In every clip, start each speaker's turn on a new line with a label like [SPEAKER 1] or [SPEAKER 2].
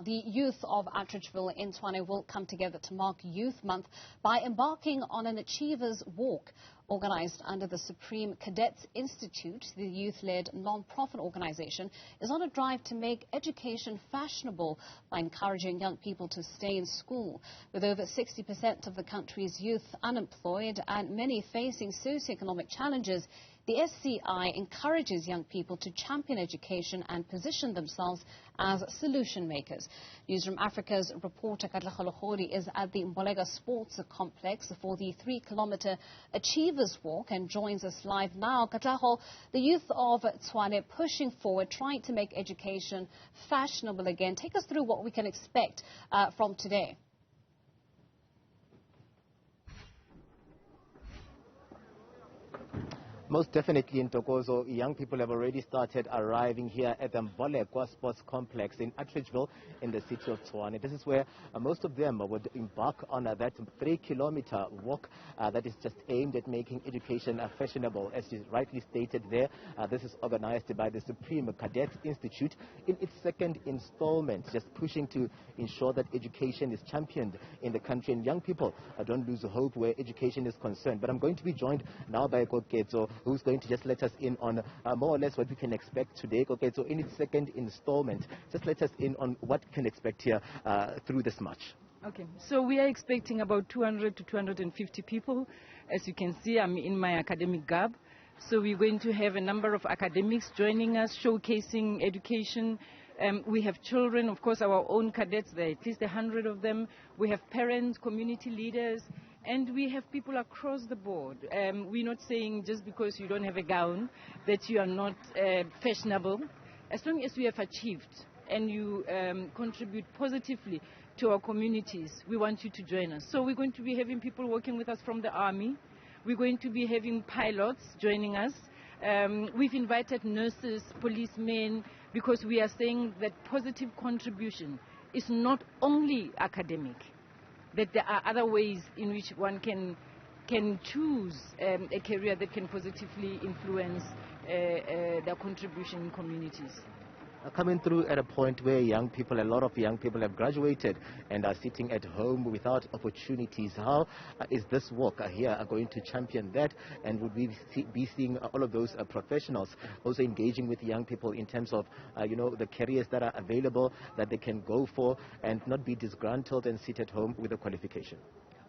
[SPEAKER 1] The youth of Atteridgeville in Tshwane will come together to mark Youth Month by embarking on an Achievers Walk. Organised under the Supreme Cadets Institute, the youth-led non-profit organisation is on a drive to make education fashionable by encouraging young people to stay in school. With over 60% of the country's youth unemployed and many facing socioeconomic challenges, the SCI encourages young people to champion education and position themselves as solution makers. Newzroom Afrika's reporter Katlego is at the Mboleka Sports Complex for the 3-kilometer Achievers Walk and joins us live now. Katlego, the youth of Tshwane pushing forward, trying to make education fashionable again. Take us through what we can expect from today.
[SPEAKER 2] Most definitely in Tokozo, young people have already started arriving here at the Mboleka Sports Complex in Atteridgeville in the city of Tshwane. This is where most of them would embark on that 3-kilometer walk that is just aimed at making education fashionable. As you rightly stated there, this is organized by the Supreme Cadets Institute in its second installment, just pushing to ensure that education is championed in the country and young people don't lose hope where education is concerned. But I'm going to be joined now by Koketo, who's going to just let us in on more or less what we can expect today. Okay, so in its second installment, just let us in on what we can expect here through this march.
[SPEAKER 3] Okay, so we are expecting about 200 to 250 people. As you can see, I'm in my academic garb. So we're going to have a number of academics joining us, showcasing education. We have children, of course, our own cadets, there are at least 100 of them. We have parents, community leaders, and we have people across the board. We're not saying just because you don't have a gown that you are not fashionable. As long as we have achieved and you contribute positively to our communities, we want you to join us. So we're going to be having people working with us from the army. We're going to be having pilots joining us. We've invited nurses, policemen, because we are saying that positive contribution is not only academic, that there are other ways in which one can choose a career that can positively influence their contribution in communities.
[SPEAKER 2] Coming through at a point where a lot of young people have graduated and are sitting at home without opportunities. How is this walk here going to champion that? And would we be seeing all of those professionals also engaging with young people in terms of, the careers that are available that they can go for and not be disgruntled and sit at home with a qualification?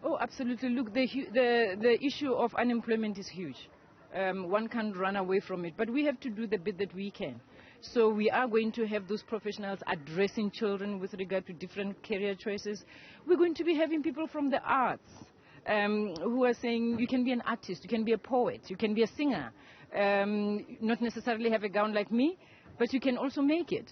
[SPEAKER 3] Oh, absolutely. Look, the issue of unemployment is huge. One can't run away from it, but we have to do the bit that we can. So we are going to have those professionals addressing children with regard to different career choices. We're going to be having people from the arts who are saying you can be an artist, you can be a poet, you can be a singer, not necessarily have a gown like me, but you can also make it.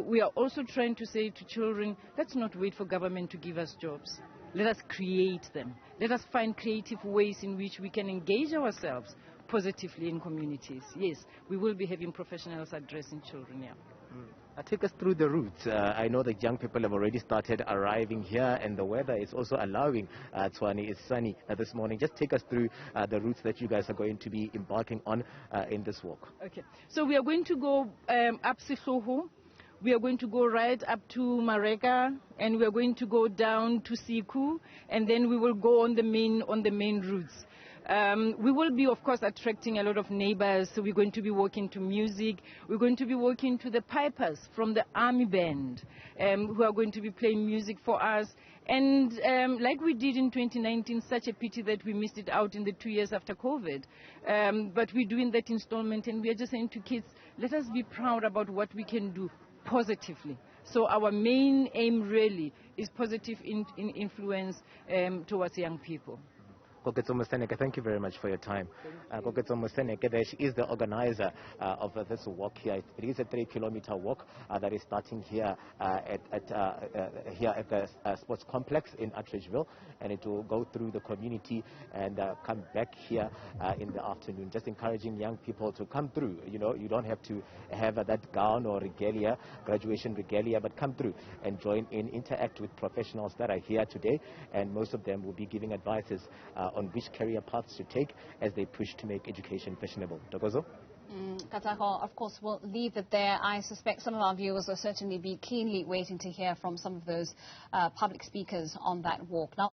[SPEAKER 3] We are also trying to say to children, let's not wait for government to give us jobs. Let us create them. Let us find creative ways in which we can engage ourselves positively in communities. Yes, we will be having professionals addressing children, yeah.
[SPEAKER 2] Take us through the routes. I know that young people have already started arriving here and the weather is also allowing. Tshwane is sunny this morning. Just take us through the routes that you guys are going to be embarking on in this walk.
[SPEAKER 3] Okay, so we are going to go up Sihloho. We are going to go right up to Mareka, and we are going to go down to Siku, and then we will go on the main routes. We will be, of course, attracting a lot of neighbors. So we're going to be working to music. We're going to be working to the pipers from the army band who are going to be playing music for us. And like we did in 2019, such a pity that we missed it out in the 2 years after COVID. But we're doing that installment, and we're just saying to kids, let us be proud about what we can do positively. So our main aim really is positive influence towards young people.
[SPEAKER 2] Thank you very much for your time. She is the organizer of this walk here. It is a 3-kilometer walk that is starting here at the sports complex in Atteridgeville, and it will go through the community and come back here in the afternoon. Just encouraging young people to come through. You don't have to have that gown or regalia, graduation regalia, but come through and join in, interact with professionals that are here today, and most of them will be giving advices on which career paths to take as they push to make education fashionable. Tokozo?
[SPEAKER 1] Katlego, of course, we'll leave it there. I suspect some of our viewers will certainly be keenly waiting to hear from some of those public speakers on that walk. Now,